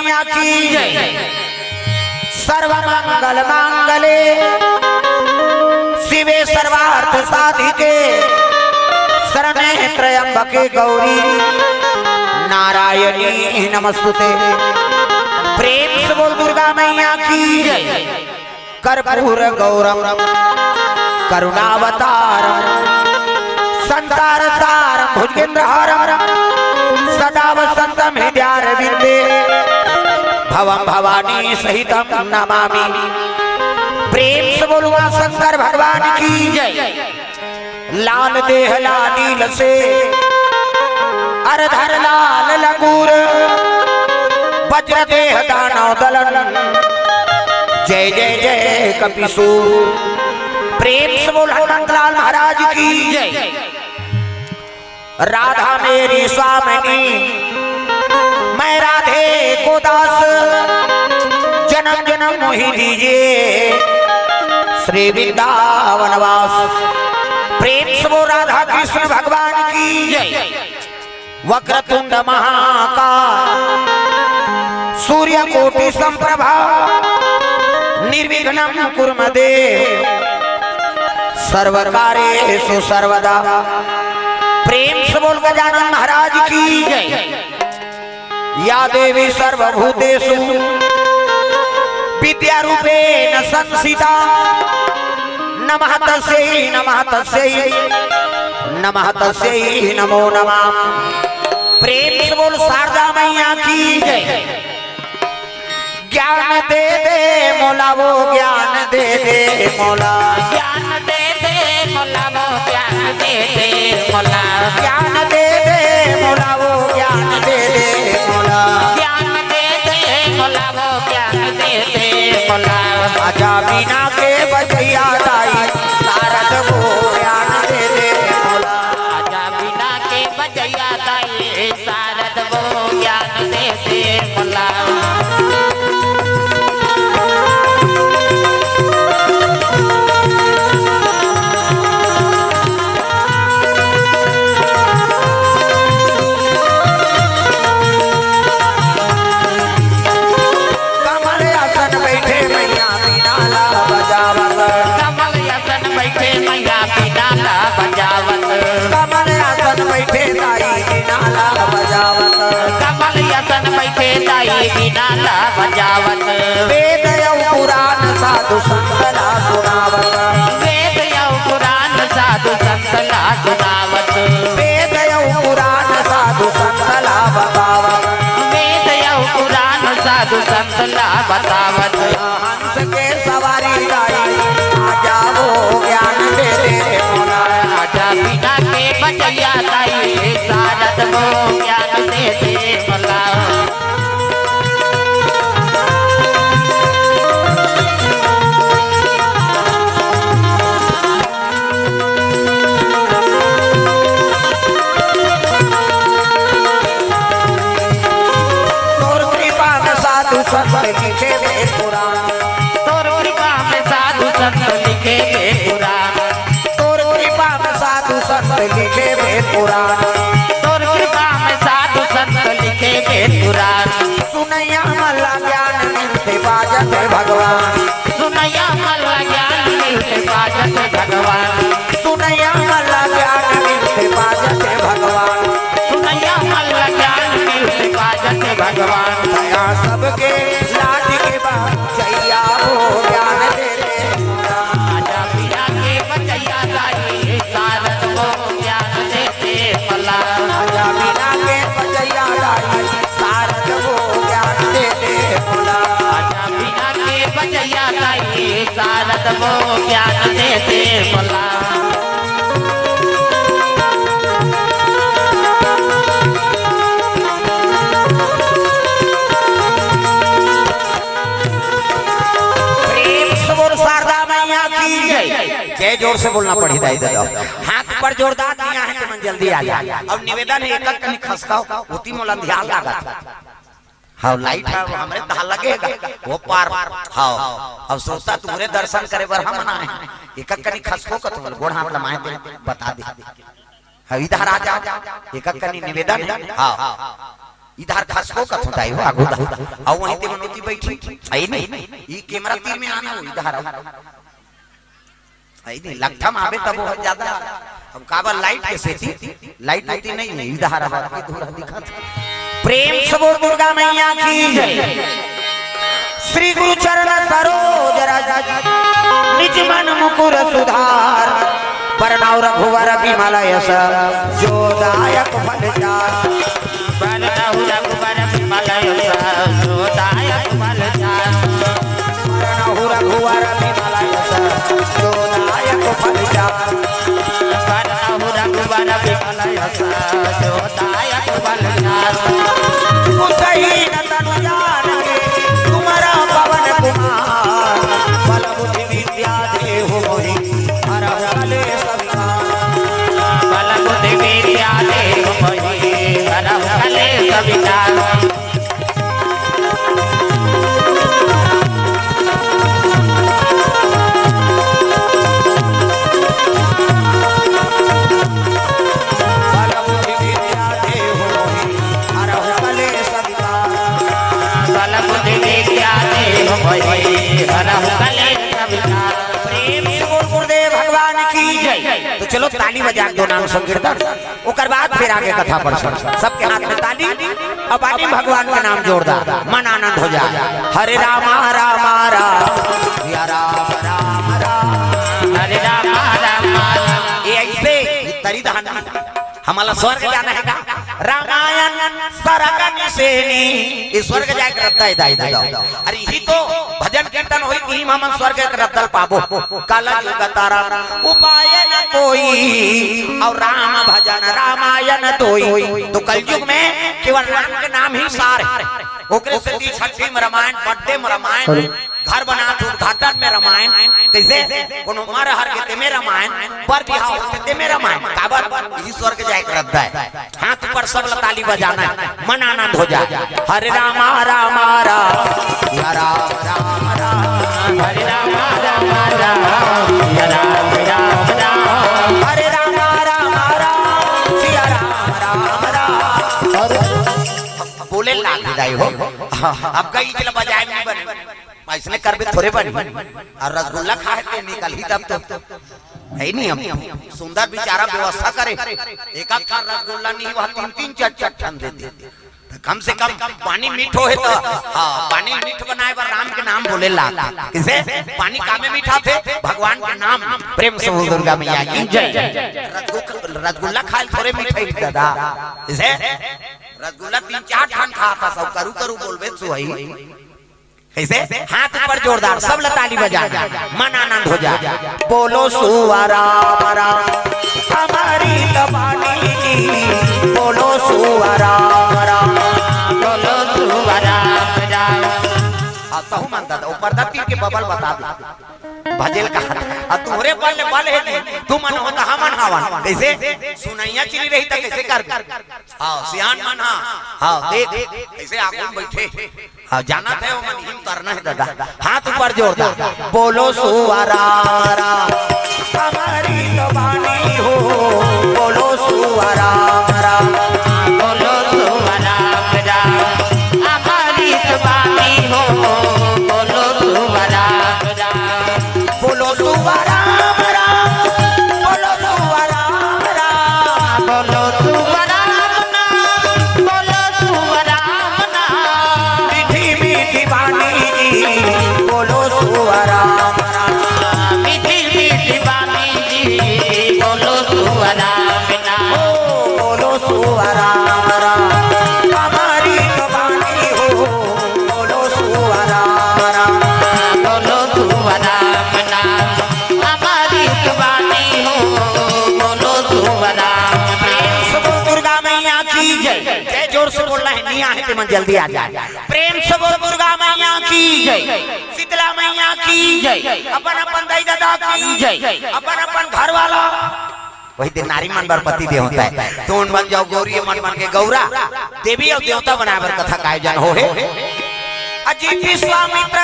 मैया की सर्व मंगल मांगले शिवे सर्वार्थ साधिके शरणे त्र्यंबके गौरी नारायणी नमस्तुते। प्रेम से बोल दुर्गा मैया की कर्पूर गौरम करुणावतारम संसार सारम भुजगेंद्रहारम सदा वसंतम हृदयारविंदे भवम भवानी सहितम नमामि। प्रेम से बोलूंगा शंकर भगवान की लाल देह लानील से अरधर लाल लगूर वज्र देह दानव दलन जय जय जय कपिसूर। प्रेम से बोल हनुमंतलाल महाराज की राधा मेरी स्वामिनी मैं राधे को दास जन्म जन्म मोहि दीजिए श्री वृंदावनवास। प्रेम से बोल राधा कृष्ण भगवान की वक्रतुंड महाकाल सूर्य कोटि संप्रभा निर्विघ्नं कुर्मदे सर्वकार्येषु सर्वदा। प्रेम से बोल गजानन महाराज की या देवी सर्वभूतेषु विद्यारूपेण संस्थिता नमः तस्यै नमः तस्यै नमः तस्यै नमो नमः। प्रेम से बोल शारदा मैया की ज्ञान दे दे मौला वो ज्ञान दे दे मौला ज्ञान दे दे मौला वो ज्ञान दे दे मौला ज्ञान दे दे मौला वो ज्ञान दे दे मौला ज्ञान दे दे मौला वो ज्ञान दे दे मौला आजा बिना के बजैया दाई नारद वो ज्ञान दे दे मौला आजा बिना के बजैया दाई शारद वो ज्ञान दे दे मौला। नाला बजावत वेद पुराण साधु संतला सुनावत वेद पुराण साधु संतला सुनावत वेद पुराण साधु संतला बतावत वेद पुराण साधु संतला बतावत। हंस के सवारी लाई आजा वो ज्ञान दे दे मौला आजा बिना के बजैया दाई शारद वो ज्ञान दे दे मौला। संत लिखे वे पुराण तोर कृपा में साधु संत लिखे वे पुराण तोर कृपा में साधु संत लिखे वे पुराण तोर कृपा में साधु संत लिखे वे पुराण। सुनैया मल्ला ज्ञान मिलते बाजत भगवान सुनैया मल्ला ज्ञान मिलते बाजत भगवान सुनैया मल्ला ज्ञान मिलते बाजत भगवान सुनैया मल्ला ज्ञान मिलते बाजत भगवान। दया सबके लाज के बाद चैया हो ज्ञान दे दे आजा बिना के बजैया दाई शारद वो ज्ञान दे दे मौला आजा बिना के बजैया दाई शारद वो ज्ञान दे दे मौला आजा बिना के बजैया दाई शारद वो ज्ञान दे दे मौला। जय जोर से बोलना पड़ी दाई दादा हाथ पर जोरदार दिया है तो मन जल्दी आ जाए। अब निवेदन है एक कनी खसकाओ होती मोला ध्यान लगा हाँ लाइट है हमरे तहा लगेगा वो पार हाँ अब सोचता तुम्हारे दर्शन करे बर हम ना है एक कनी खसको का तुम गोड़ हाथ लमाए दे बता दे हाँ इधर आ जा एक कनी निवेदन है हाँ इधर खसको कथ होता है आगो और वहीं ते मनोती बैठी आई नहीं ई कैमरा तीर में आना हो इधर आई नहीं लखम आवे तब हो ज्यादा अब काबा लाइट के सेती लाइट होती नहीं है इधर आवा की दूर दिखा प्रेम से बोल दुर्गा मैया की जय श्री गुरु चरण सरोज रज निज मन मुकुर सुधार परनाव रघुवर विमल यश जो दायक फल चार परनाव रघुवर विमल यश जो दायक फल चार परनाव रघुवर विमल यश जो दायक फल चार परनाव रघुवर विमल यश जो दायक फल चार कुतही न तनु जानके तुम्हारा पवन कुमार बल बुद्धि विद्या देहु मोहि हरहु कलेश विकार बल बुद्धि विद्या देहु मोहि हरहु कलेश विकार भगवान की जय। तो चलो ताली बजा दो नाम संकीर्तन ओकर बाद फिर आगे कथा पर सबके हाथ में ताली अब आदि भगवान का नाम जोरदार मन आनंद हो जाए हरे रामा रामा राम या राम राम राम हरे रामा रामा ये ऐसे तरी दहन हमारा स्वर्ग जाना है का रामायण सरगन सेनी ये स्वर्ग जाए रद्दा दाई दाई अरे ही तो भजन कीर्तन होई कि हम स्वर्ग के रद्दल पाबो काला गतारा उपाय न कोई और राम भजन रामायण तोई तो कलयुग में केवल राम के नाम ही सार है ओकरे से दी छठी में रामायण बर्थडे में रामायण घर बना उद्घाटन में रामायण कैसे कोनो मर हर के में रामायण पर बिहाव होते में रामायण काबर इसी स्वर्ग जाए रद्दा है हाथ पर सब ताली बजाना है मन आनंद हो जाए हरे रामा रामा राम या राम राम राम हरे रामा रामा राम या राम राम राम हरे रामा रामा राम सिया राम राम राम बोले लाल विदाई हो अब कई जिला बजाए नहीं बने ऐसने करबे थोड़े बनी और रसगुल्ला खाए थे निकल ही तब तो है नहीं हम सुंदर बेचारा व्यवस्था करे एक आध खान रसगुल्ला नहीं वह तीन तीन चार चार ठन देते कम से कम पानी मीठ हो तो हाँ पानी मीठ बनाए पर राम के नाम बोले ला किसे पानी कामे मीठा थे भगवान के नाम प्रेम से बोल दुर्गा मैया की जय रसगुल्ला खाए थोड़े मीठे दादा किसे रसगुल्ला तीन चार ठन खा था सब करू करू बोलबे सुई कैसे हाथ पर जोरदार सब ताली बजा मन आनंद हो जाए बोलो सुवारा मरा हमारी कबानी की बोलो सुवारा मरा बोलो सुवारा मरा आता हूँ मानता था ऊपर धरती के बबल बता दो भजेल का तुम्हारे बल बल है तू मन होता हमन हवन कैसे सुनैया चली रही था कैसे कर हाँ सियान मन हाँ देख कैसे आगू बैठे हाँ जाना थे वो मन हिम करना है दादा हाथ ऊपर जोरदार बोलो सुवारा हमारी कबानी हो बोलो सुवारा बोलो सुवारा मरा हमारी कबानी हो बोलो सुवारा मरा बोलो सुवारा बोलो सुवारा बोलो सुवारा बोलो सुवारा मीठी मीठी वाणी जी बोलो सुवारा मीठी मीठी वाणी जी बोलो सुवारा बोलो सुवारा हमारी कबानी हो बोलो सुवारा बोलो सुवारा हमारी कबानी हो बोलो सुवारा दुर्गा मैया की जय जय जोर से बोलना है नहीं आए तो मन जल्दी आ जाए प्रेम से बोल दुर्गा मैया की जय शीतला मैया की जय अपन अपन दाई दादा की जय अपन अपन घर वाला वही दिन नारी मन बरपति दे होता है तो उन बन जाओ गौरी मन बन के गौरा देवी और देवता बनाए बर कथा का आयोजन हो है अजी विश्वामित्र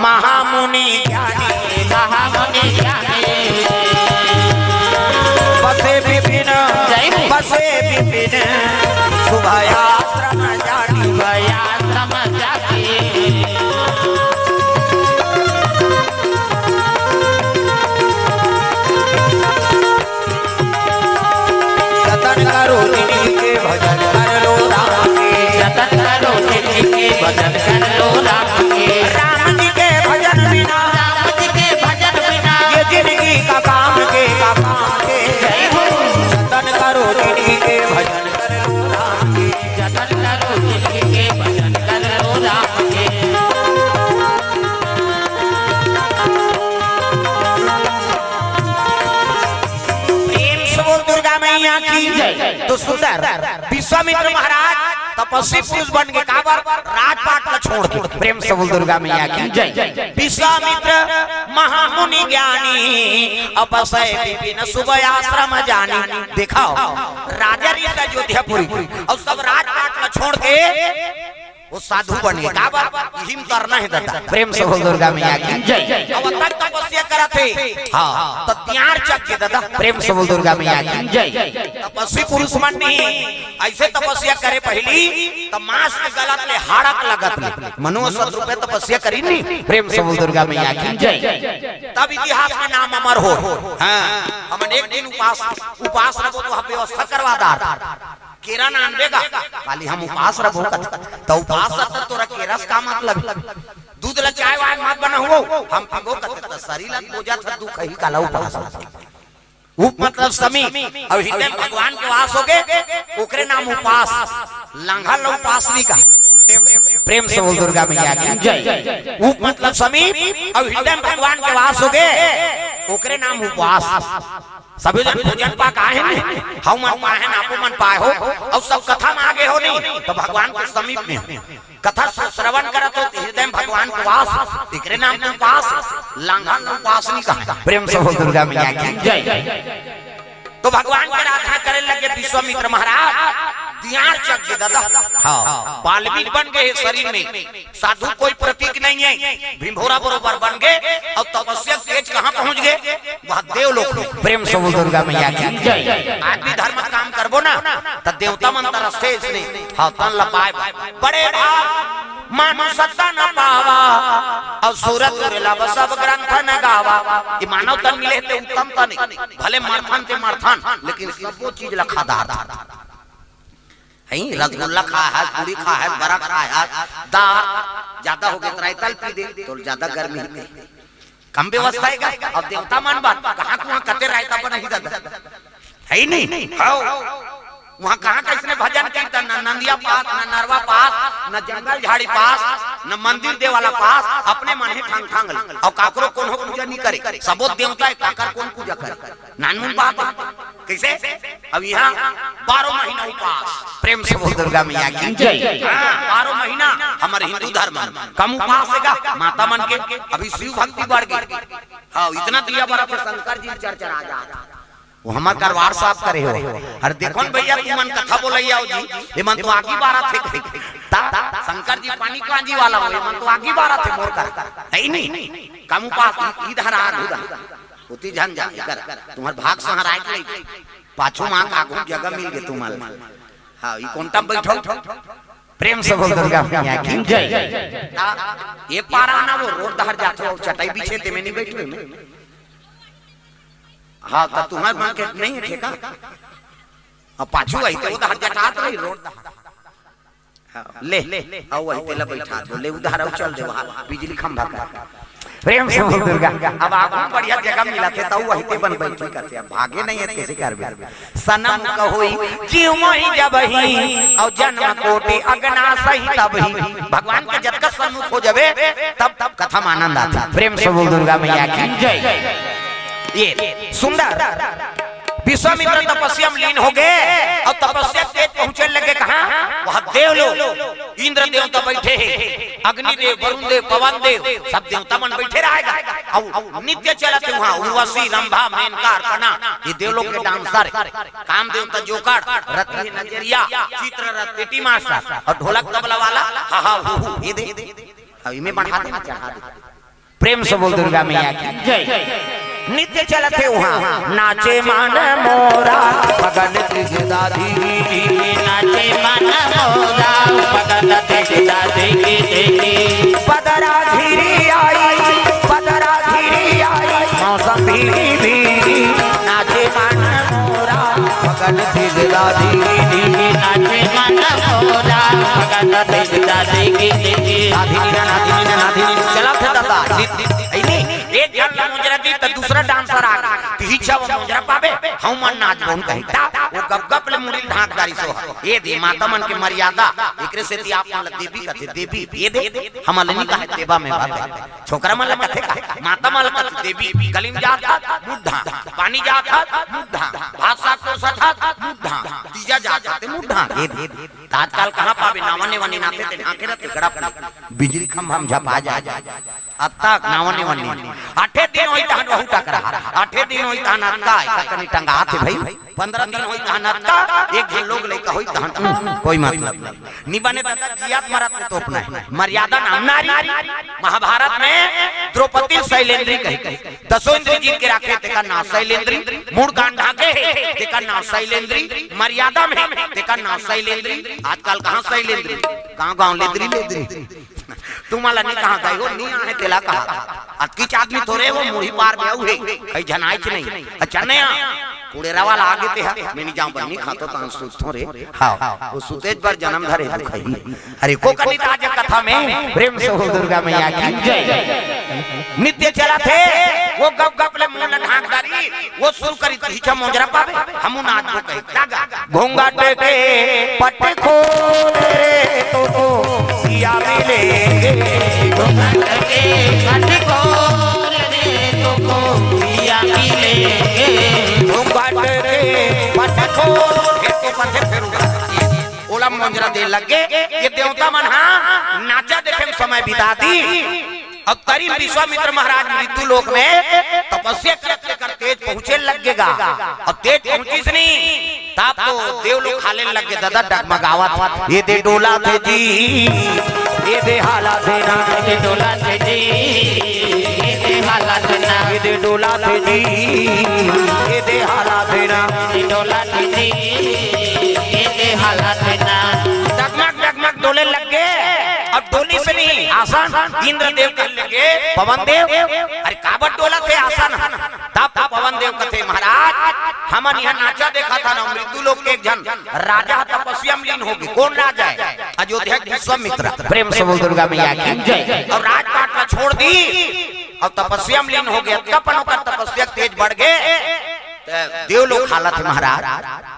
महामुनि ज्ञानी महामुनि ज्ञानी बसे विपिन बसे विपिन सुबह आश्रम जानी आश्रम जाके जतन करो जिन्हीं के भजन कर लो राम के जतन करो जिन्हीं के भजन कर लो राम के राम जी के भजन बिना राम जी के भजन बिना ये जिंदगी का काम के जय हो जतन करो जिन्हीं के भजन कर लो राम के जतन करो जिन्हीं के भजन कर लो राम के प्रेम से बोल दुर्गा मैया की जय। तो सुंदर विश्वामित्र महाराज तपस्वी पुरुष बन के काबर राजपाट को छोड़ के प्रेम से बोल दुर्गा मैया की जय। विश्वामित्र महामुनि ज्ञानी अपसय विपिन सुबह आश्रम जानी दिखाओ राजा ऋषि अयोध्यापुरी और सब राजपाट को छोड़ के वो साधु बन गए काबर हिम करना है दादा प्रेम से बोल दुर्गा मैया की जय। अब तक तपस्या करा थे हाँ तो त्यार चक के दादा प्रेम से बोल दुर्गा मैया की जय। तपस्वी पुरुष मन नहीं ऐसे तपस्या करे पहली तो मांस के गलत ले हाड़क लगत ले मनुष्य 100 रुपए तपस्या करी नहीं प्रेम से बोल दुर्गा मैया की जय। तब इतिहास में नाम अमर हो हाँ हम एक दिन उपास रखो तो व्यवस्था करवादार केरा नान देगा खाली हम उपास रखो तो उपास रखता तोरा केरस का मतलब दूध ला चाय वाय मत बना हुआ हम पिगो करते तो शरीर ला पूजा था दुख ही काला उपास उप मतलब समी और हृदय भगवान के वास हो गए ओकरे नाम उपास लांघा लो उपासनी का प्रेम से बोल दुर्गा मैया की जय। उप मतलब समी और हृदय भगवान के वास हो गए ओकरे नाम उपवास सभी जन भोजन पा काहे नहीं हम मन पाए हैं आपो मन पाए हो और सब कथा में आगे हो नहीं तो भगवान के समीप में कथा श्रवण करत हो हृदय में भगवान के वास एकरे नाम के उपास लांघन उपासनी का प्रेम से बोल दुर्गा मैया की जय। तो भगवान की आराधना करे लगे विश्वामित्र महाराज दियार चक के दादा हाँ बाल्मीक बन गए शरीर में साधु कोई प्रतीक नहीं है भीमभोरा बरोबर बन गए और तपस्या तेज कहाँ पहुँच गए वह देवलोक प्रेम से बोल दुर्गा मैया की जय। आदमी धर्म काम करबो ना तो देवता मंत्र रस्ते इसने हाँ तन लपाए बड़े भाग मानो सत्ता न पावा और सूरत लब सब ग्रंथ न गावा ये मानव तन मिले थे उत्तम तन भले मर्थन थे मर्थन लेकिन सब चीज लखादार था रसगुल्ला खा है पूरी खा है बड़ा खा है दाल ज्यादा हो गया तल पी दे तो ज्यादा गर्मी कम व्यवस्था है अब देवता मान बात कहाँ कुआं कते रायता बना ही दादा है नहीं वहाँ कहाँ किसने भजन कीर्तन न नंदिया पास न नरवा पास न जंगल झाड़ी पास न मंदिर देवाला पास अपने मन ही ठांग ठांग और काकरो कौन पूजा नहीं करे सबो देवता है काकर कौन पूजा करे नानू बात कैसे अब यहाँ 12 महीना उपास प्रेम से बोल दुर्गा मैया की जय। 12 महीना हमारे हिंदू धर्म कम उपास है माता मन के अभी शिव भक्ति बढ़ गई हाँ इतना दिया बड़ा शंकर जी चर्चा आ जा वो हमार करवार साफ करे हो अरे देखो न भैया तू मन कथा बोलैया हो जी ये मन तो आगी बारा थे ता शंकर जी पानी कांजी वाला हो ये मन तो आगी बारा थे मोर कर है नहीं कम उपास इधर आ उधर होती झन जा कर तुम्हार भाग सहराय के पाछो मां आगू जगह मिल गए तुम्हार हां ई कोनटा बैठो प्रेम से बोल दुर्गा मैया की जय। ये पारा ना वो रोड दहर जातो चटाई बिछे ते में नहीं बैठो में हाँ तो तुम्हारे मन के नहीं है ठेका अब पाछू आई तो उधर जटात रही रोड ले आओ वही तेला बैठा दो ले उधर आओ चल दे वहां बिजली खंभा का प्रेम से बोल दुर्गा अब आगू बढ़िया जगह मिला थे तो वही ते बन बैठी करते अब भागे नहीं है कैसे करबे सनम कहोई जीव मोहि जबही और जन्म कोटि अगना सही तबही भगवान के जब का सन्मुख हो जावे तब कथा में आनंद आता प्रेम से बोल दुर्गा मैया की जय। ये सुंदर विश्वामित्र तपस्या में लीन हो गए और तपस्या तेज पहुंचे लगे कहां वहां देवलोक इंद्र देवता बैठे हैं अग्निदेव वरुण देव पवन देव सब देवता मन बैठे रहेगा और नित्य चलते वहां उर्वशी रंभा मेनका अर्पणा ये देवलोक के डांसर काम देवता जोकर रत्न नजरिया चित्र रथ पेटी मास्टर और ढोलक तबला वाला हा हा हु ये दे अब इमे बढ़ा दे चढ़ा दे प्रेम से बोल दुर्गा मैया की जय। नित्य चलते वहाँ नाचे मान मोरा भगन त्रिजदा दादी नाचे मन मोरा भगन तेरा देगी देगी बदरा धीरी आई बदरा धीरी आई मौसम भी नाचे मन मोरा भगन तेरा दादी नाचे मन मोरा भगन तेरा देगी देगी चला थे दादा एक जन मुजरा दी तो दूसरा डांसर आ पीछे वो मुजरा पावे हम मन नाच बोन कहता वो गप गप ले मुड़ी ढाकदारी सो ये दे माता मन के मर्यादा एकरे से ती आप मन देवी कथे देवी ये दे हम अलनी का देवा में बात है छोकरा मन कथे माता मन कथे देवी गलिम जात मुद्धा पानी जात मुद्धा भाषा को सथा मुद्धा तीजा जात मुद्धा ये दे आजकल कहां पावे नावने वने नाते ते आंखे रते गड़ा बिजली खंभा हम झपा जा अब तक नावने वने 8 दिन होई तहन बहु टकरा 8 दिन होई तहन अटका कनी टंगा थे भाई 15 दिन होई तहन अटका एक जन लोग लेका होई तहन कोई मतलब नहीं निबने दादा जियात मरत में तोपना है मर्यादा नाम नारी महाभारत में द्रौपदी शैलेंद्री कही दसों इंद्री जीत के रखे तेका नाम शैलेंद्री मूड कांड ढाके तेका नाम शैलेंद्री मर्यादा में तेका नाम शैलेंद्री आजकल कहां शैलेंद्री कहां गांव लेद्री तुम्हारा नहीं कहां गए हो नहीं आने तेला कहा अतकीच आदमी थोड़े वो मुड़ी पार में हुए कहीं जनाइच नहीं अच्छा नया कुड़ेरा वाला आगे ते है मैंने जाऊं बन्नी खातो तान सुतो रे हां वो सुतेज पर जन्म धरे दुखई अरे को कनित आज कथा में प्रेम से हो दुर्गा मैया की जय नित्य चला थे वो गप गप ले मुंह ढाकदारी वो शुरू करी पीछे मोजरा पावे हमू नाच को कही दागा घोंघाट के पट खोल रे तो सिया मिलेंगे घोंघाट के पट खोल रे तो सिया मिलेंगे घोंघाट के पट खोल के तो पथे फेरूंगा ओला मोजरा दे लगे ये देवता मन हां नाचा देखे समय बिता दी अब करीब विश्वामित्र महाराज मृत्यु लोक में तपस्या करते करते तेज पहुंचे लगेगा अब तेज पहुंची नहीं तब तो देव लोग खाले लग गए दादा डगमगावत ये दे डोला थे जी ये दे हाला थे ना ये डोला थे जी ये दे हाला थे ना ये दे डोला थे जी ये दे हाला थे ना ये डोला थे जी ये दे हाला थे ना डगमग डगमग डोले लग गए अब डोली से नहीं आसान इंद्र देव कर लगे पवन देव अरे काबट डोला थे आसान तब पवन देव कथे महाराज हमन यहाँ नाचा देखा था ना मृत्यु लोक के एक जन राजा तपस्या में लीन होगी कौन राजा है अयोध्या विश्वामित्र प्रेम से बोल दुर्गा मैया की जय और राजपाट में छोड़ दी और तपस्या में लीन हो गया तब होकर तपस्या तेज बढ़ गए देव लोग हालत है महाराज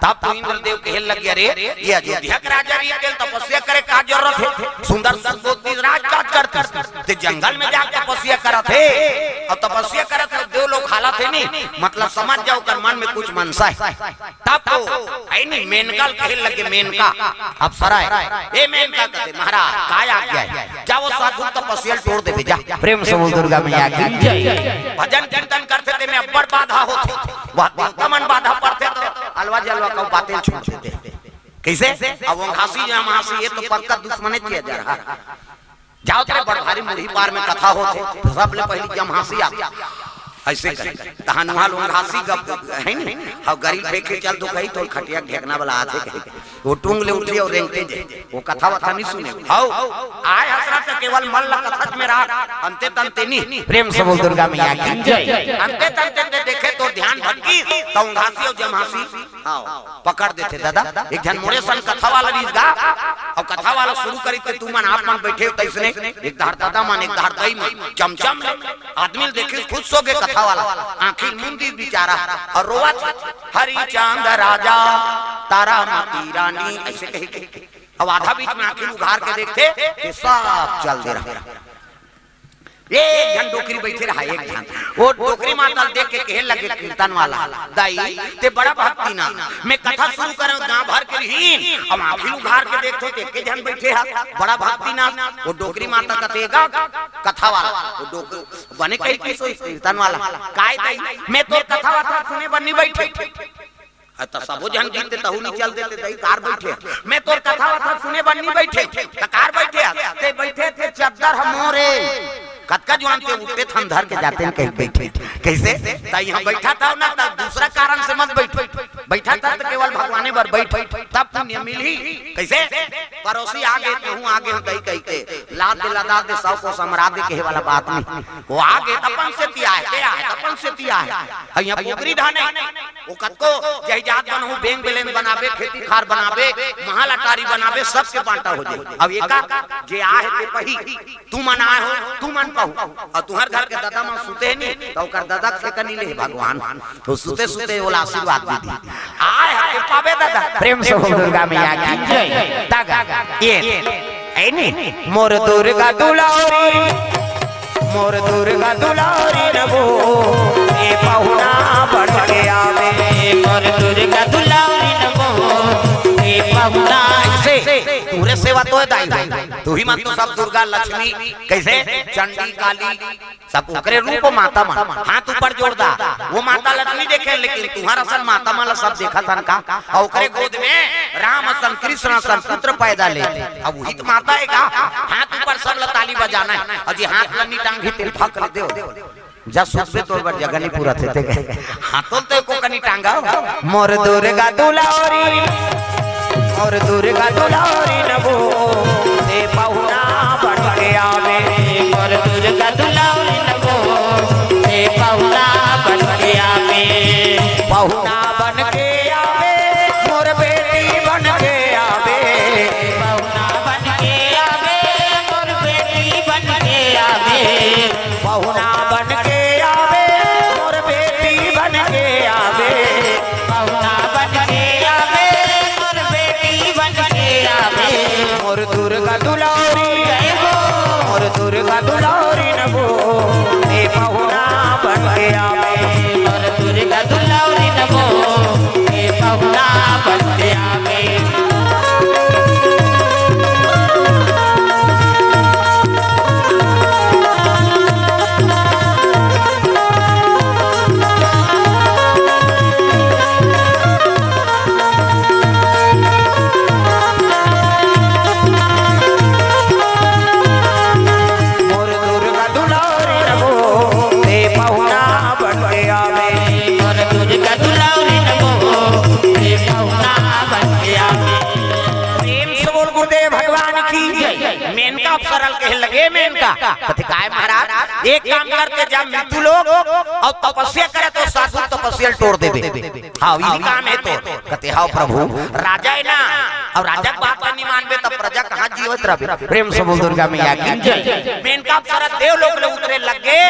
तब तो इंद्र देव कहे लग गया रे ये अयोध्या के राजा री के तपस्या करे का जरूरत है सुंदर सुंदर राजकाज करते ते जंगल में जाकर तपस्या करत है और तपस्या करत है देव लोग हालत है नहीं मतलब समझ जाओ कर मन में कुछ मनसा है तब तो आई नहीं मेनका कहे लगे मेनका अप्सरा है ए मेनका कहते महाराज काय आ गया है जाओ साधु तपस्या तोड़ दे जा प्रेम से बोल दुर्गा मैया की जय भजन कीर्तन करते थे में अब्बड़ बाधा होती वह मन बाधा पड़ते तो अलवा जलवा का बातें छोड़ देते कैसे अब वो घासी जहां महासी ये तो पक्का दुश्मने किया जा रहा जाओ तेरे बड़ भारी मुड़ी पार में कथा होते सबले पहली जम हंसी आ ऐसे करे तहां वहां लोग घासी गप है नहीं अब गरीब फेंके चल तो कहीं तो खटिया ढेकना वाला आते कहीं वो टूंग ले उठी और रेंगते जे वो कथा वथा नहीं सुने हाउ आय हसरत केवल मन ला कथा में रहा अंते तंते नहीं प्रेम से बोल दुर्गा मैया की जय अंते तंते देखे तो ध्यान भटकी तो घासी और जमहासी पकड़ देते दादा एक जन मोरे सन कथा वाला रीज गा और कथा वाला शुरू करी ते तू मन आप मन बैठे तैसने एक धार दादा मन एक धार दई मन चमचम आदमी देखे खुश हो गए कथा वाला आंखिल मुंदी बेचारा और रोवत हरि चांद राजा तारा मती रानी ऐसे कहे अब आधा बीच में आंखिल उघार के देखते कि सब चल दे रहा एक जन डोकरी बैठे रहा एक जन वो डोकरी माता देख के कहे लगे कीर्तन वाला दाई ते बड़ा भक्ति ना मैं कथा शुरू करूं गांव भर के रहीन अब आंखिल उघार के देखते थे के जन बैठे है बड़ा भक्ति ना वो डोकरी माता कथेगा कथा वाला वो डोकरी बने कहीं कीर्तन वाला काय दाई मैं तो कथा वाला सुने बन्नी बैठे तो सबो जन जीते तहु नहीं चल देते दई कार बैठे मैं तो कथा वाला सुने बन्नी बैठे कार बैठे ते बैठे थे चद्दर हमोरे कतका जवान के उठते थम धर के जाते हैं कहीं बैठे कैसे ताई यहां बैठा था ना तो दूसरा कारण से मत बैठो बैठा था तो केवल भगवाने पर बैठ तब पुण्य मिली। कैसे पड़ोसी आगे तो हूँ आगे हूँ कही के लाद दे लदा दे सब को समरा दे के वाला बात नहीं। वो आगे अपन से तिया है क्या है अपन से तिया है यहाँ पोखरी धाने वो कतको जहिजात बनहु बैंक बैलेंस बनावे खेती खार बनावे महल अटारी बनावे सबके बांटा हो जाए। अब एका जे आए ते पही तू मन आए हो तू मन कहू और तुहर घर के दादा मां सुते नहीं तो ओकर दादा से कनी ले भगवान तो सुते सुते वाला आशीर्वाद दे दी आए है पावे दादा। प्रेम से बोल दुर्गा मैया की जय। तागा ये ऐ नी मोर दुर्गा दुलारी मोर दुर्गा दुलारी नबो ए पहुना बन के आवे मोर दुर्गा दुलारी नबो ए पहुना से तुरे सेवा तो दाई तू ही मान तो सब दुर्गा लक्ष्मी कैसे चंडी काली सब ओकरे रूप माता मान हाथ ऊपर जोड़दा वो माता लक्ष्मी देखे लेकिन तुम्हारा असल माता माला सब देखा था का और ओकरे गोद में राम असन कृष्ण असन पुत्र पैदा ले अब वही तो माता है का हाथ ऊपर सब ताली बजाना है और जी हाथ लन्नी टांग ही तिल फक दे जा सुबे तोड़ पर जगह नहीं पूरा थे हाथों ते को कनी टांगा मोर दुर्गा दुलारी और दुर्गा दुलारी नबो ए पहुना बन के आवे मोर दुर्गा दुलारी नबो ए पहुना बन के आवे पहुना बन के आवे मोर बेटी बन के आवे पहुना बन के आवे मोर बेटी बन के आवे पहुना बन के आवे मोर बेटी बन के आवे पहुना बन के आवे मोर बेटी बन के आवे मोर दुर्गा दुलारी मोर दुर्गा दुलारी नबो ए पहुना बन के आवे मोर दुर्गा दुलारी नबो ए पहुना बन के आवे मेनका सरल कहे लगे मेनका कथे काय महाराज एक काम करते जब मृत्यु लोग और तपस्या करे तो साधु तपस्या तोड़ देबे हां ई काम है तो कथे हां प्रभु राजा है ना और राजा बात नहीं मानबे तब प्रजा कहां जीवित रहे। प्रेम से बोल दुर्गा मैया की जय। मेनका अप्सरा देव लोग ले उतरे लगे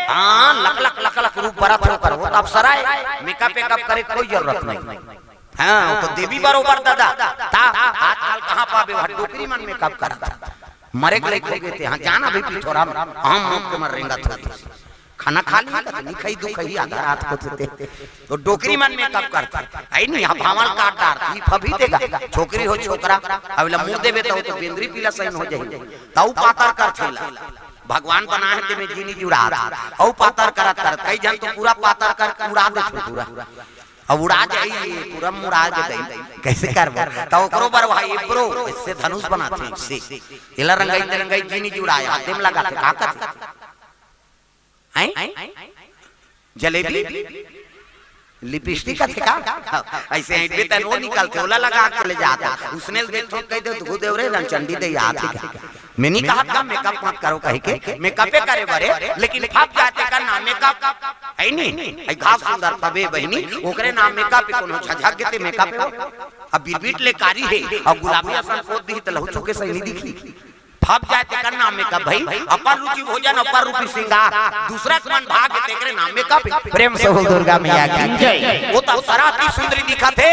हां लख लख लख लख रूप बरत हो कर वो अप्सरा है मेकअप करे कोई जरूरत नहीं। हाँ तो देवी बरोबर दादा ता आजकल कहां पावे डोकरी मन में कब करता मरे के लेके गए थे हां जाना भी पिछोरा हम मुंह के मर रेंगा था खाना खा लिया तो नहीं खाई दो कहीं आधा रात को थे तो डोकरी मन में कब करता आई नहीं यहां भावल काट डार थी फभी देगा छोकरी हो छोकरा अबला मुंह देबे तो बेंद्री पीला सही हो जाई ताऊ पातर कर छेला भगवान बना है में जीनी जुड़ा औ पातर करत कर कई जन तो पूरा पातर कर उड़ा दे पूरा अब उड़ा जाई पूरा मुड़ा जाई कैसे करबो तो ओकरो बर भाई ब्रो इससे धनुष बनाते हैं इससे इला रंगाई जीनी जुड़ाया हाथ में लगा के का कर हैं जलेबी लिपस्टिक का ठेका ऐसे ऐडबे तन वो निकालते ओला लगा के ले जाता उसने देखो कह दे धु देव रे चंडी दे याद है मैंने कहा था मेकअप मत करो कह के मेकअप करे बरे लेकिन फप जाते का नाम मेकअप है नहीं आई घास सुंदर तबे बहनी ओकरे नाम मेकअप कोनो झझक के मेकअप अब बिरबिट ले कारी है और गुलाबी असन पोत दी त लहु चुके सही नहीं दिखी फप जाते का नाम मेकअप भाई अपन रुचि भोजन अपन रूपी श्रृंगार दूसरा मन भाग तेरे नाम मेकअप प्रेम से बोल दुर्गा मैया की जय। वो तो सराती सुंदरी दिखा थे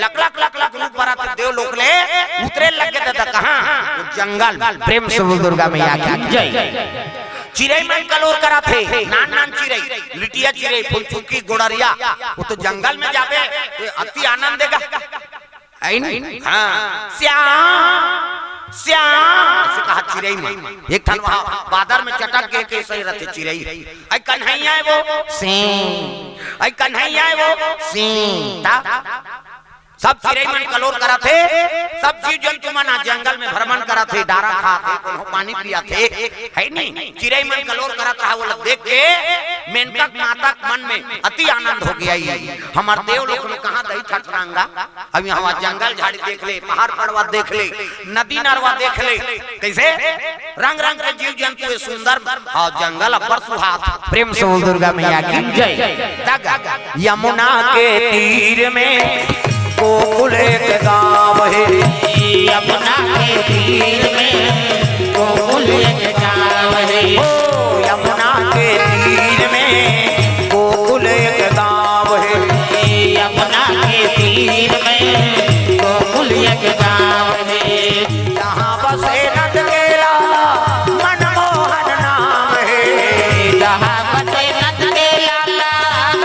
लक लक लक लक रूप बरात देव लोक ले उतरे लगे दादा कहां जंगल प्रेम से बोल दुर्गा मैया की जय। चिड़ै मन कलोर करा थे नान नान चिड़ै लिटिया चिड़ै फुलचुकी गोड़रिया वो तो जंगल में जावे अति आनंद देगा आई नहीं हां श्याम श्याम से कहा चिड़ै में एक ठन वहां बादर में चटक के सही रहते चिड़ै आई कन्हैया है वो सिंह आई कन्हैया है वो सिंह ता सब चिड़ै मन कलोर करा थे, सब जीव जंतु मन जंगल में भ्रमण करा थे, डारा खा थे, कोनो पानी पिया थे, है नहीं। चिड़ै मन कलोर करा था, वो लोग देख के मेनका माता मन में अति आनंद हो गया। हमार देव लोग में कहां दही ठठरांगा, अब यहाँ जंगल झाड़ी देख ले, पहाड़ पर्वत देख ले, नदी नरवा देख ले, कैसे रंग रंग के जीव जंतु सुंदर और जंगल अपर सुहात। प्रेम से बोल दुर्गा मैया की जय। यमुना के तीर में गोकुल एक गाँव है, यमुना के तीर में गोकुल एक गाँव है। यमुना के तीर में गोकुल एक गाँव है, यमुना के तीर में गोकुल एक गाँव है। जहाँ बसे नंद के लाला मनमोहन नाम है, जहाँ बसे नंद के लाला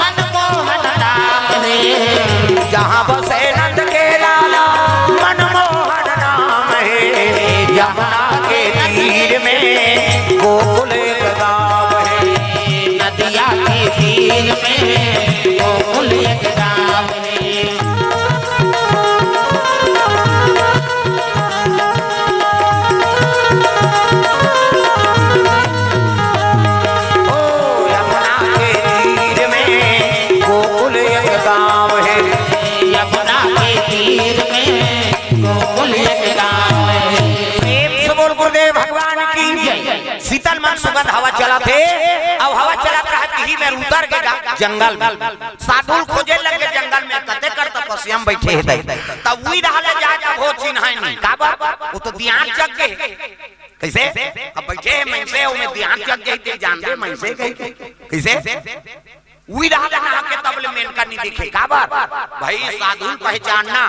मनमोहन नाम है। जहाँ बसे नंद के लाला मनमोहन नाम है। यमुना के तीर में गोकुल एक गाँव है, नदिया के तीर में गोकुल एक गाँव है। ओ यमुना के तीर में गोकुल एक गाँव है, यमुना के तीर में गोकुल एक गाँव है। प्रेम से बोल गुरुदेव भगवान की जय। शीतल मन सुगंध हवा चला थे, अब हवा चला रहा कहीं में उतर गया जंगल में, साधु खोजे लगे जंगल में, कते कर तपस्या में बैठे हैं तब वही रहा ले जाए, तब हो चिन्ह नहीं का बात, वो तो ध्यान जग गए कैसे, अब बैठे हैं मनसे में ध्यान जग गए थे, जानते मनसे कैसे वही रहा ना के तबले मेनका नहीं दिखे का बात भाई, साधु पहचानना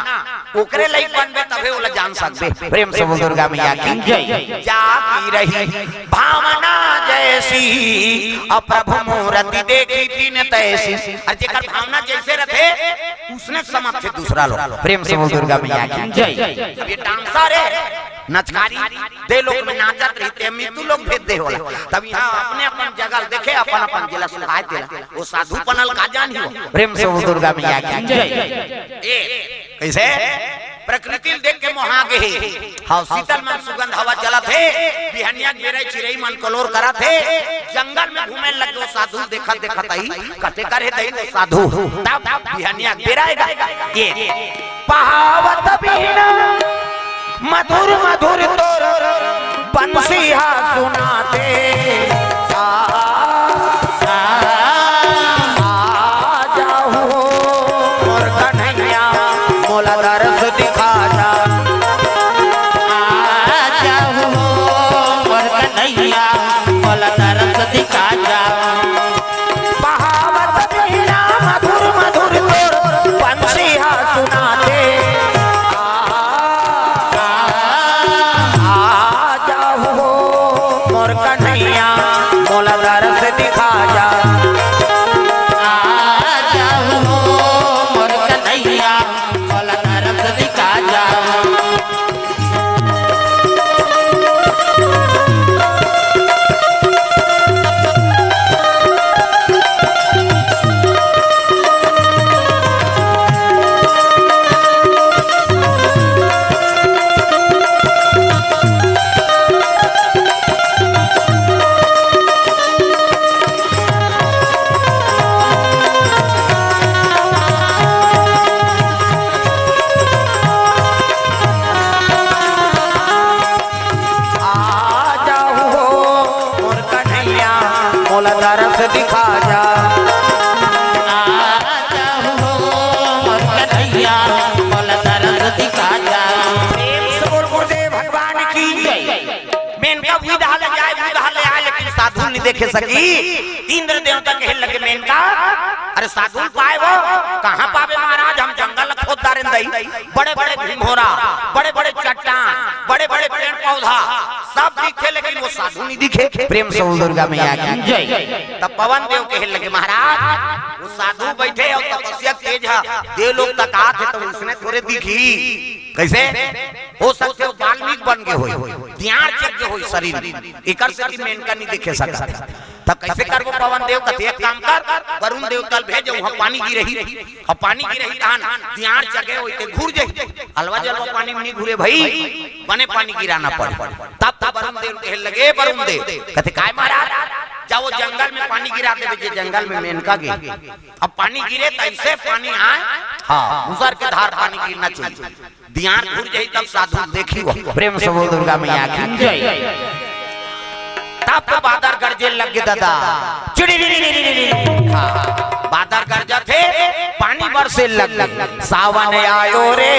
ओकरे लई बनबे तबे ओला जान सकबे। प्रेम से बोल दुर्गा मैया की जय। जागी रही भावना जैसी, और प्रभु मूर्ति देखी तीन तैसी, और जेकर भावना जैसे रहे उसने समझ थे दूसरा लोग। प्रेम से बोल दुर्गा मैया की जय। अब ये डांसर है नचकारी दे लोग में नाचत रहते, मितु लोग भेद दे होला, तब यहाँ अपने अपन जगह देखे, अपन अपन जिला सुनाए देला, वो साधु बनल का जान हो। प्रेम से बोल दुर्गा मैया की जय। कैसे प्रकृति देख के मोहा गए, हाँ शीतल मन सुगंध हवा चला थे, बिहनिया बेरे चिड़ै मन कलोर करा थे, जंगल में घूमे लगे, वो साधु देखा देखा तई कते करे दई वो साधु, तब बिहनिया बेराएगा ये पहावत बीना मधुर मधुर तोर बंसिया सुनाते, तरस दिखा जा, दिखा जा। गुरुदेव भगवान की मेनका भी दहाल जाए, भी दहाल आए, लेकिन साधु नहीं देखे सकी। इंद्र देवता कहे लगे मेनका, अरे साधु पाए वो कहाँ पावे महाराज, हम जंगल खोद दारें दई, बड़े बड़े घोड़ा, बड़े बड़े चट्टान, बड़े बड़े पेड़ पौधा सब दिखे, लेकिन वो साधु नहीं दिखे। प्रेम से दुर्गा मैया की जय। तब पवन देव कहे लगे महाराज वो साधु बैठे और तपस्या तेज है, देव लोग तक आते तो उसने थोड़े दिखी, कैसे हो सकते हो वाल्मीकि बन के होई, ध्यान चक के होई शरीर, एकर से मेनका नहीं दिखे सकता। तब कैसे करबो पवन देव कते एक काम कर वरुण देव तल भेज वहां पानी गिरही और पानी गिरही धान दियार जगह होते घूर जाई अलवा जलवा पानी में नहीं घूरे भाई बने पानी गिराना पड़ तब वरुण देव कहे लगे वरुण देव कहते काय महाराज जाओ जंगल में पानी गिरा दे जे जंगल में मेनका गिर अब पानी गिरे तो ऐसे पानी आए हां मुसर के धार पानी गिरना चाहिए दियार घूर जाई तब साधु देखी प्रेम से बोल दुर्गा मैया की जय। तब तो बादर गरजे लग गए दादा बादर गरजा थे पानी बरसे लग सावन आयो रे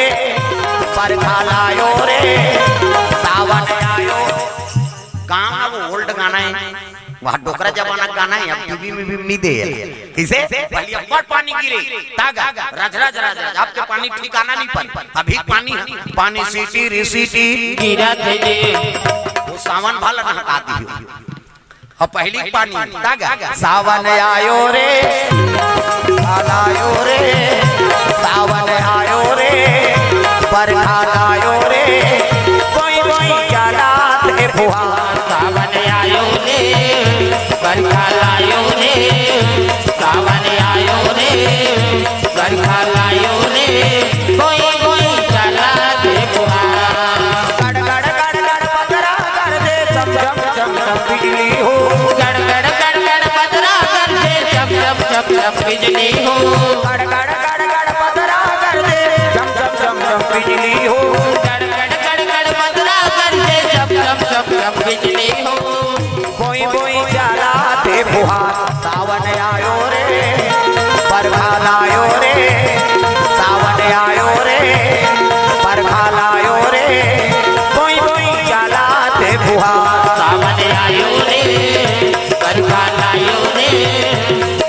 बरखा लायो रे सावन आयो गाना वो ओल्ड गाना है वहाँ डोकरा जमाना गाना है अब टीवी में भी नहीं दे इसे पहले अब्बड़ पानी गिरे तागा रज रज रज रज अब के पानी ठिकाना नहीं पर अभी पानी सीटी रिसीटी गिरा थे वो सावन भला नहकाती हो और पहली पानी तागा सावन आयो रे आयो रे सावन आयो रे बरखा आयो रे कोई कोई जाला थे फुहार सावन आयो रे बरखा लायो रे सावन आयो रे बरखा लायो रे कोई कोई चला दे बुहार गड़ गड़ गड़ गड़ पतरा कर दे चम चम चम चम बिजली हो गड़ गड़ गड़ गड़ पतरा कर दे चम चम चम चम बिजली हो गड़ गड़ गड़ गड़ पतरा कर दे चम चम चम चम बिजली हो गड़ गड़ गड़ गड़ पतरा कर दे चम चम चम चम बिजली हो कोई कोई जाला थे फुहार सावन आयो रे बरखा लायो रे सावन आयो रे बरखा लायो रे कोई कोई जाला थे फुहार सावन आयो रे बरखा लायो रे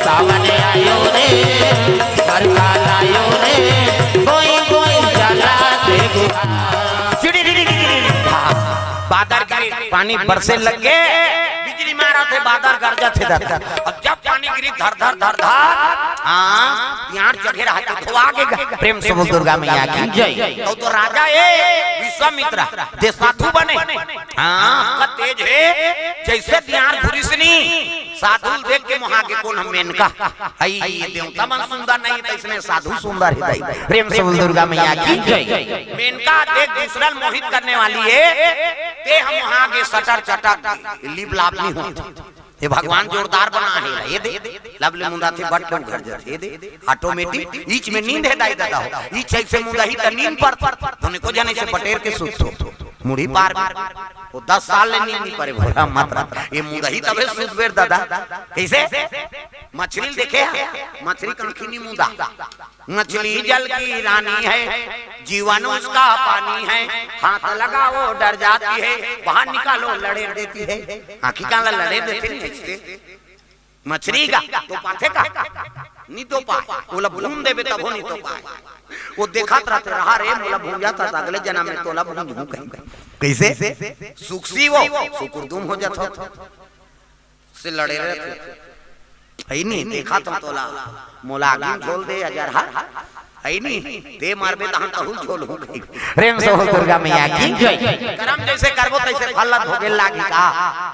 सावन आयो रे बरखा लायो रे कोई कोई चला दे बुहार बादल गिरी पानी बरसे लग गए बिजली मारा थे बादल गरजा थे दर अब जब पानी गिरी धर धर धर धर हाँ यहाँ चढ़े रहा तो धोआ के प्रेम से बोल दुर्गा मैया की जय। तो राजा है विश्वामित्र जे साधु बने हाँ का तेज है जैसे दियार घुरिसनी साधु देख के महागे कौन हम मेनका आई ये देवता मन सुंदर नहीं तो इसने साधु सुंदर है प्रेम से बोल दुर्गा मैया की जय। मेनका देख दूसरा मोहित करने वाली है ते हम वहां के सटर चटक लिप लाभ नहीं होता ये भगवान जोरदार बना है ये दे लवले मुंदा थे बट बट घर जाते ये दे ऑटोमेटिक ईच में नींद है दाई दादा हो ईच ऐसे मुंदा ही त नींद पर तूने को जाने से बटेर के सुत मुड़ी पार वो 10 साल ले नींद नहीं पड़े भोला मात्रा ये मुंदा ही तबे सुत बेर दादा कैसे मछली देखे मछली कंखिनी मुंदा मछली जल की रानी है जीवन उसका पानी है हाथ लगाओ डर जाती है बाहर निकालो लड़े देती है आखी का लड़े देते नहीं मछली का तो पाथे का नहीं तो पाए बोला भूम देवे तब हो नहीं तो पाए वो देखा रहा रे बोला भूम जाता था अगले जन्म में तोला भूम भूम कैसे सुखसी वो सुकुरदुम हो जाता से लड़े रहे नहीं देखा तुम तोला मोला आगे झोल दे अजर है नहीं दे मारबे तो हम कहूं झोल हो गई प्रेम से बोल दुर्गा मैया की जय। कर्म जैसे करबो तैसे फल भोगे लागी का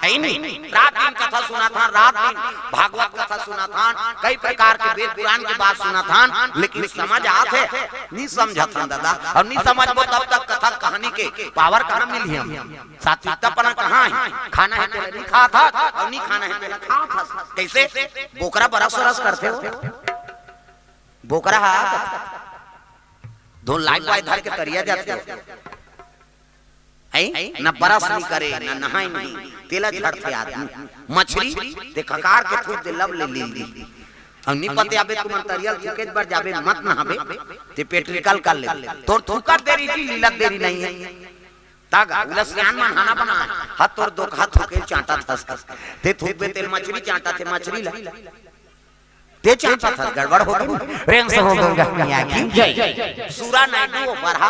है नहीं रात दिन कथा सुना था रात दिन भागवत कथा सुना था कई प्रकार के वेद पुराण की बात सुना था लेकिन समझ आते नहीं समझा था दादा और नहीं समझबो तब तक कथा कहानी के पावर कहां मिली हम सात्विकतापना कहां है खाना है पहले नहीं खा था और नहीं खाना है पहले खा था कैसे बोकरा बरस रस करते हो बोकरा दो लाइट वाई धर के तरिया जाते है न बरस नहीं करे न नहाए नहीं तेला झड़ते आदमी मछली ते ककार के थूक दे लब ले ली और नहीं पते आबे तुम तरियल थूके बार जाबे मत नहाबे ते पेट निकाल कर ले तोर थूकर देरी थी लीला देरी नहीं है तागा उलसियान में खाना बना हाथ तोर दो हाथ थूके चाटा था ते थूक बे तेल मछली चाटा थे मछली ला ते चाटा था गड़बड़ हो गई प्रेम से बोल दुर्गा मैया की जय। सूरा नायडू बरहा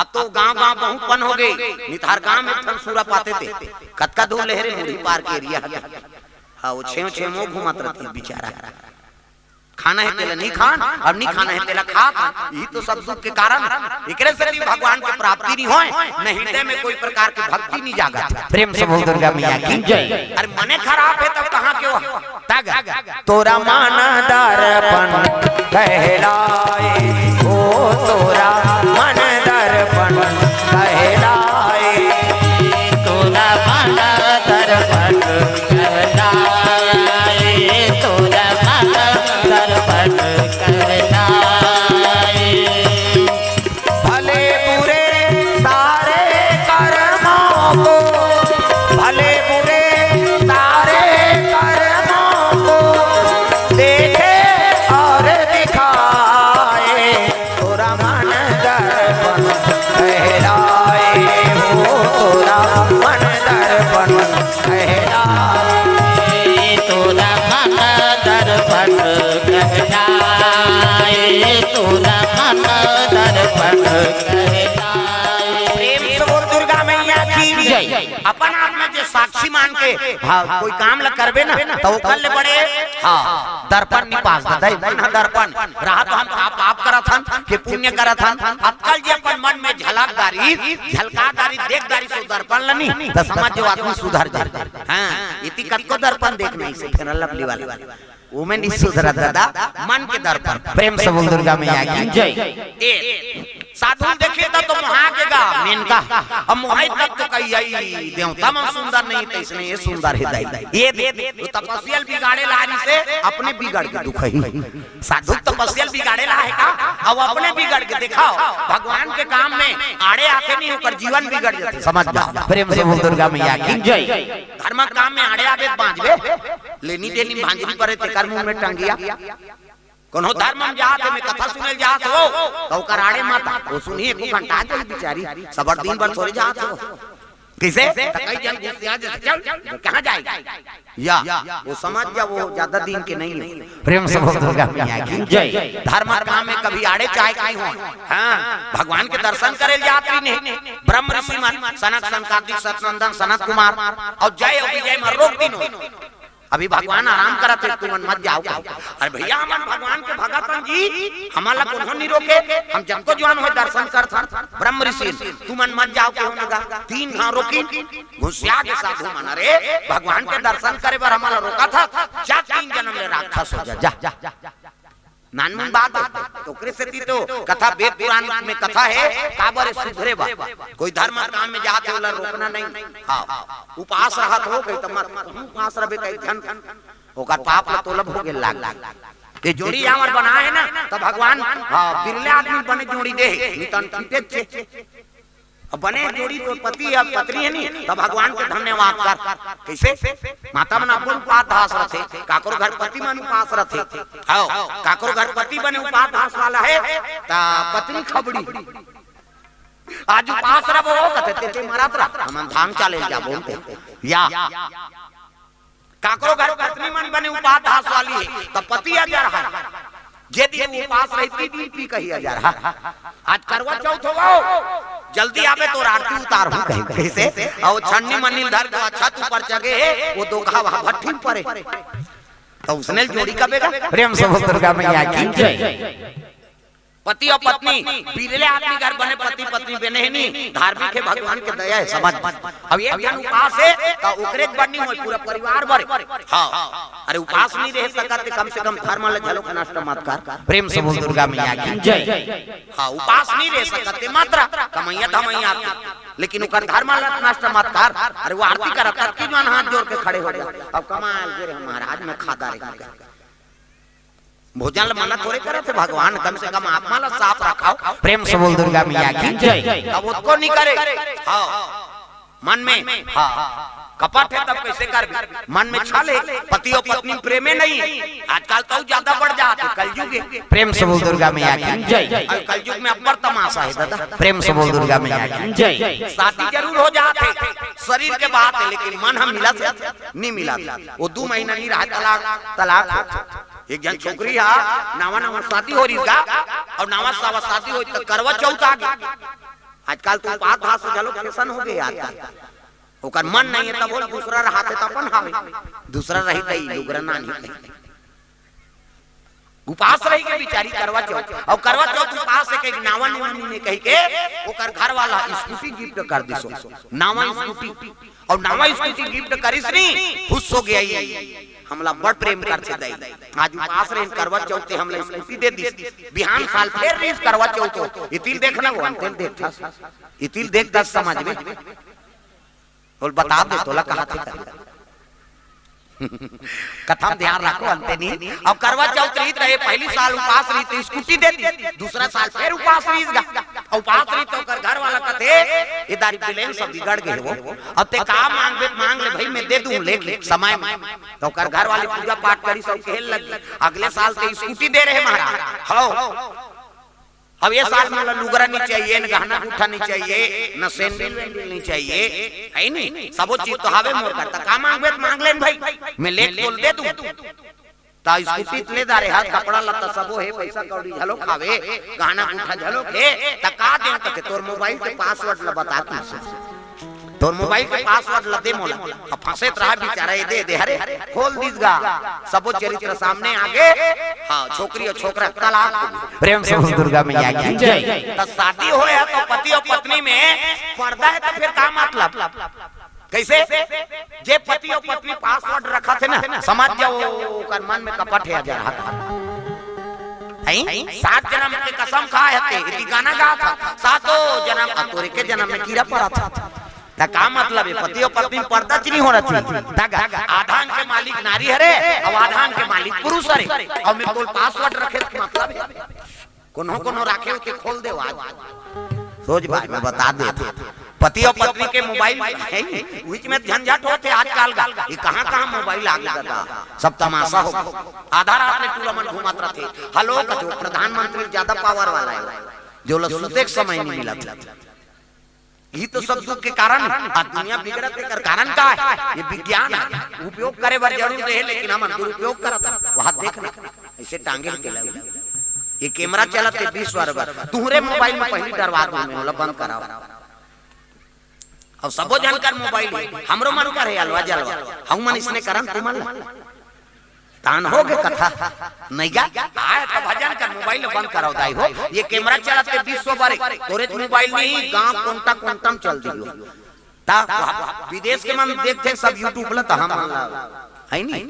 अब तो गांव-गांव बहुत पन हो गए निथार गांव में थन सूरा पाते थे कतका दो लहरे मुड़ी पार के एरिया हां वो छेव छेव घुमात रहती बेचारा खाना है तेला नहीं खान और नहीं खाना है तेला खा। यही तो सब दुख के कारण। एकरे से भी भगवान की प्राप्ति नहीं होए, न हृदय में कोई प्रकार की भक्ति नहीं जागा। प्रेम से बोल दुर्गा मैया की जय। अरे मने खराब है तब कहाँ क्यों तग तोरा मन दर्पण कहलाए, ओ तोरा मन दर्पण कहलाए, तोरा मन दर्पण कहलाए, तोरा मन दर्पण कहलाए। भले बुरे सारे कर्मों को, भले बुरे सारे कर्मों को देखे और दिखाए, तोरा मन दर्पण कहलाए, हो तोरा मन दर्पण कहलाए, तोरा मन दर्पण कहलाए, तोरा मन दर्पण कहलाए। प्रेम से बोल दुर्गा मैया की जय। अपन आप में जो साक्षी मान के हाँ कोई काम ला करबे ना तो कल ले बड़े हाँ दर्पण नहीं पास दे ना दर्पण रहा तो हम पाप करत हन के पुण्य करत हन। अक्कल जे अपन मन में झलकदारी झलकादारी देखदारी से दर्पण लनी तो समाज जो आदमी सुधर जाए। हां इति कत को दर्पण देखना ही से फिर लवली वाले वो में नहीं सुधरा दादा मन के दर्पण। प्रेम से बोल दुर्गा मैया की जय। ए साधु देखे तो मोहा के गा मेनका अब मोहाई तक तो कही आई देवता में सुंदर नहीं तो इसने ये सुंदर हृदय ये दे तपस्यल बिगाड़े लारी से अपने बिगड़ के दुख ही। साधु तपस्यल बिगाड़े ला है का अब अपने बिगड़ के दिखाओ भगवान के काम में आड़े आके नहीं होकर जीवन बिगड़ जाते समझ जाओ। प्रेम से बोल दुर्गा मैया की जय। धर्म काम में आड़े आवे बांझबे लेनी देनी भांजरी परे ते कर्म में टंगिया कोनो धर्म में जात में कथा सुने जात हो तो कराड़े माता वो सुनिए को घंटा दे बेचारी सबर दिन भर थोड़ी जात हो किसे कई जन गुस्सा चल कहां जाएगी या वो समझ जा वो ज्यादा दिन के नहीं है। प्रेम से बोल दुर्गा मैया की जय। धर्म काम में कभी आड़े चाहे काई हो हां भगवान के दर्शन करे जाती नहीं ब्रह्म ऋषि मन सनक संकादिक सतनंदन सनत कुमार और जय और विजय में रोक दिन अभी भगवान आराम करते तुम मत जाओ। अरे भैया हम भगवान के भगतन जी हमारा कोनो नहीं रोके हम जब को जवान हो दर्शन करथन ब्रह्म ऋषि तुम मत जाओ क्यों लगा तीन हां रोकी घुसिया के साधु मन रे भगवान के दर्शन करे बर हमारा रोका था जा 3 जन्म ले राक्षस हो जा नानमन बात तो कृष्ण तो कथा वेद पुराण में कथा है काबर सुधरे बा कोई धर्म काम में जाते वाला रोकना नहीं। हां उपास रहत हो कई त मत उपास रहे कई ध्यान ओकर पाप ल तोलब हो गेल लाग के जोड़ी हमर बना है ना तो भगवान हां बिरले आदमी बने जोड़ी दे नितन ठीके छे अब बने जोड़ी तो पति या पत्नी है नहीं तो भगवान को धन्यवाद कर कैसे माता मन अपन उपास रथे काकरो घर पति मन उपास रथे आओ काकरो घर पति बने उपास वाला है ता पत्नी खबड़ी आज उपास रहो कहते ते मरत रह हम धाम चले जा बोलते या काकरो घर पत्नी मन बने उपास वाली है तो पति आ जा रहा है जे दिन उपास रहती दिन पी कही आ जा रहा आज करवा चौथ हो जल्दी आवे तो आरती उतार हूं कहीं कैसे और छन्नी मन्नी धर के छत ऊपर चगे वो दो घाव भट्ठी पड़े तो उसने जोड़ी कबेगा। प्रेम से बोल दुर्गा मैया की जय। पति और पत्नी बिरले आदमी घर बने पति पत्नी बने ही नहीं धार्मिक है भगवान के दया है समझ। अब एक जन उपास है तो ओकरे बननी हो पूरा परिवार भर हां अरे उपास नहीं रह सकते कम से कम धर्म ले झलो नष्ट मत कर। प्रेम से बोल दुर्गा मैया की जय। हां उपास नहीं रह सकते मात्र कमैया धमैया लेकिन ओकर धर्म ले नष्ट मत कर। अरे वो आरती करत की जन हाथ जोड़ के खड़े हो जा अब कमाल गिरे महाराज में खाता रहेगा भोजन मना थोड़े करे थे भगवान कम से कम आत्मा ला साफ रखाओ। प्रेम से बोल दुर्गा मैया की जय। अब उसको नहीं करे हाँ मन में हाँ कपट है तब कैसे कर मन में छल है पति और पत्नी प्रेम में नहीं आजकल तो ज्यादा बढ़ जाते कलयुग है। प्रेम से बोल दुर्गा मैया की जय। कलयुग में अब्बर तमाशा है दादा। प्रेम से बोल दुर्गा मैया की जय। शादी जरूर हो जाते शरीर के बात है लेकिन मन हम मिला नहीं मिला वो 2 महीना नहीं रहा तलाक तलाक। एक जन छोकरी है नवा नवा शादी हो रही और नवा सावा शादी हो तो करवा चौथ आ गया आजकल तो बात भाषा से जलो फैशन हो गया आजकल ओकर मन नहीं है तब बोल दूसरा रहते त अपन हावे दूसरा रही तई लुगरा ना नहीं उपास रही के बिचारी करवा चौथ और करवा चौथ उपास एक नावा निवानी ने कही के ओकर घर वाला स्कूटी गिफ्ट कर दिसो नावा स्कूटी और नावा स्कूटी गिफ्ट करिस नी खुश हो गया ये हमला बड़ प्रेम करते दई आज उपास रे करवा चौथ हमला स्कूटी दे दी बिहान साल फिर रीस करवा चौथ इतिल देखना वो अंतिल देखता इतिल देख 10 समझ में बोल बता दे तोला कहां थे कथम ध्यान रखो अंते नहीं अब करवा चौथ रही तो पहली साल उपास रही तो स्कूटी दे दी दूसरा साल फिर उपास रही उपास रही तो कर घर वाला कथे ये दारी प्लेन सब बिगड़ गए वो अब ते काम मांग ले भाई मैं दे दूं लेके समय में तो कर घर वाले पूजा पाठ करी सब खेल लगी अगले साल तो स्कूटी दे रहे महाराज हो अब ये साल में लुगरा नहीं चाहिए न गहना उठा नहीं चाहिए न सैंडल नहीं चाहिए है नहीं सब चीज तो हवे मोर करता का मांगबे मांग लेन भाई मैं लेक बोल दे दूं ता स्कूटी ले दारे हाथ कपड़ा लत्ता सबो है पैसा कौड़ी झलो खावे गहना उठा झलो के त का दे त तोर मोबाइल के पासवर्ड ल बता तू तोर मोबाइल के पासवर्ड ल दे मोला अब फंसेत रहा बेचारा ये दे हरे खोल दीसगा सबो चरित्र सामने आगे हां छोकरी और छोकरा तलाक प्रेम से दुर्गा मैया की जय। तो शादी हो या तो पति और पत्नी में पर्दा है तो फिर का मतलब कैसे जे पति और पत्नी पासवर्ड रखा थे ना समझ जाओ कर मन में कपट है जा रहा था 7 जन्म के कसम खाए थे इति गाना गा था 7 जन्म तोरे के जन्म में कीड़ा पड़ा था ता का मतलब है पति और पत्नी पर्दा नहीं होना चाहिए तागा आधान के मालिक नारी हरे और आधान के मालिक पुरुष हरे और मैं कोई पासवर्ड रखे तो मतलब है कोनो कोनो रखे के खोल दे आज सोच भाई मैं बता दे पति और पत्नी के मोबाइल है बीच में झंझट होते आजकल का ये कहां मोबाइल आ गया सब तमाशा हो आधा रात में टूर्नामेंट घुमात रहते हेलो जो प्रधानमंत्री ज्यादा पावर वाला है जो लसुते समय नहीं मिला था ये तो सब दुख के कारण है दुनिया बिगड़त के कारण का है ये विज्ञान है उपयोग करे बार जरूर है लेकिन हम दुरुपयोग करत वहां देखना ऐसे टांगे के लगे ये कैमरा चलते 20 बार तुहरे मोबाइल में पहली डरवा दो मैं बंद कराओ अब सबो जानकर मोबाइल हमरो मन कर है अलवा जलवा हम मन इसने करन तुम तान हो गए कथा नहीं गा आए तो भजन कर मोबाइल बंद कराओ दाई हो ये कैमरा चलाते 200 बार तोरे मोबाइल नहीं गांव कोंटा कोंटम चल दियो ता विदेश के मन देखते सब YouTube ला त हम है नहीं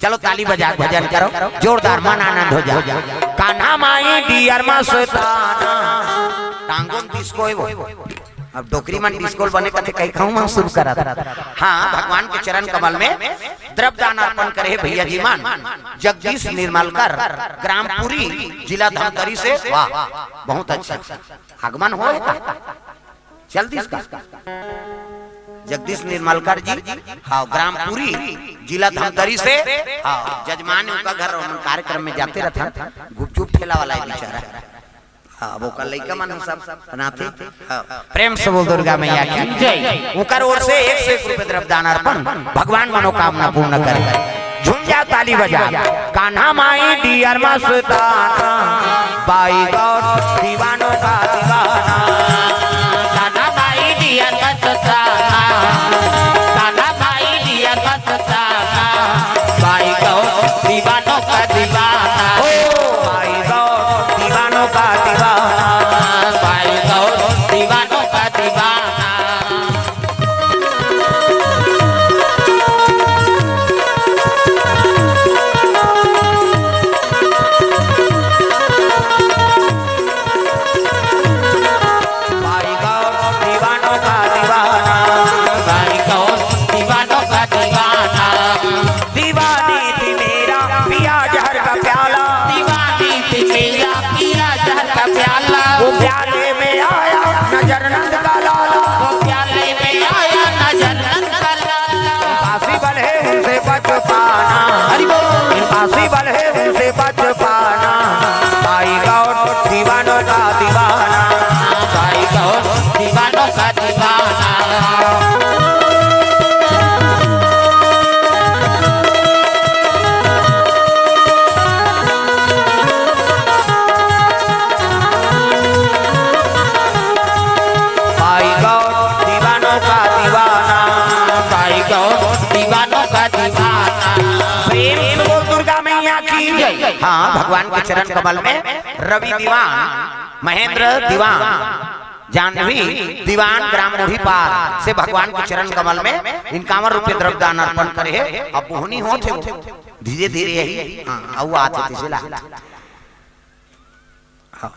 चलो ताली बजा भजन करो जोरदार मन आनंद हो जा कान्हा माई डियर मस्ताना टांगों डिस्को है वो अब डोकरी मन डिस्कोल बने कथे कहीं खाऊं मैं शुरू करा हां भगवान के चरण कमल में द्रव्यदान अर्पण करे भैया जी मान जगदीश निर्मलकर ग्रामपुरी जिला धमतरी से वाह बहुत अच्छा आगमन हो जल्दी इसका जगदीश निर्मलकर जी हाँ ग्रामपुरी जिला धमतरी से हाँ जजमान उनका घर कार्यक्रम में जाते रहता गुपचुप ठेला वाला है बेचारा हाँ वो कल लइका मन सब बनाते प्रेम से बोल दुर्गा मैया की जय। उनकर ओर से 101 रुपए द्रव्यदान अर्पण भगवान मनोकामना पूर्ण करे झूम जा ताली बजा कान्हा माई डियर मस्ताना बाई गौर दीवानों का दीवाना कान्हा माई डियर मस्ताना कान्हा माई डियर मस्ताना बाई गौर दीवानों का दीवाना बाई गौर दीवानों का दीवाना बाई गौर दीवानों का दीवाना बाई गौर दीवानों का दीवाना बाई गौर दीवानों का दीवाना दीवानी थी मेरा पिया जहर का प्याला दीवानी थी मेरा पिया जहर का प्याला वो प्याले में आया नजर नंद का लाला वो प्याले में आया नजर नंद का लाला इम्पॉसिबल है उनसे बच पाना हरि बोल इम्पॉसिबल है उनसे बच पाना बाई गौर दीवानों का दीवाना बाई गौर दीवानों का दीवाना बाई गौर दीवानों का दीवाना बाई गौर दीवानों का दीवाना प्रेम से बोल दुर्गा मैया की जय। हाँ भगवान के चरण कमल में रवि दीवान, महेंद्र दीवान, जानवी दीवान, ग्राम मुढ़ी पार से भगवान के चरण कमल में 51 रुपये द्रव्य दान अर्पण करे है। अब मोहनी हो थे धीरे धीरे यही हाँ आते थे सिला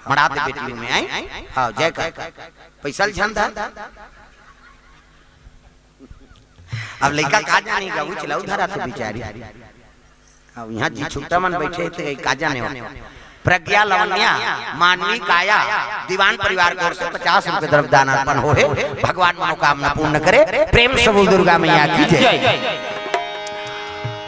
मराते बेटियों में आई हाँ जय कर पैसा झन था। अब लड़का का जाने का वो चलाऊ धरा थे बेचारी। अब यहाँ जी छुट्टा मन बैठे थे का जाने प्रज्ञा लवन्या मानवी काया दीवान परिवार की ओर से 50 रुपये द्रव्य दान अर्पण हो है। भगवान मनोकामना पूर्ण करे। प्रेम से बोल दुर्गा मैया की जय।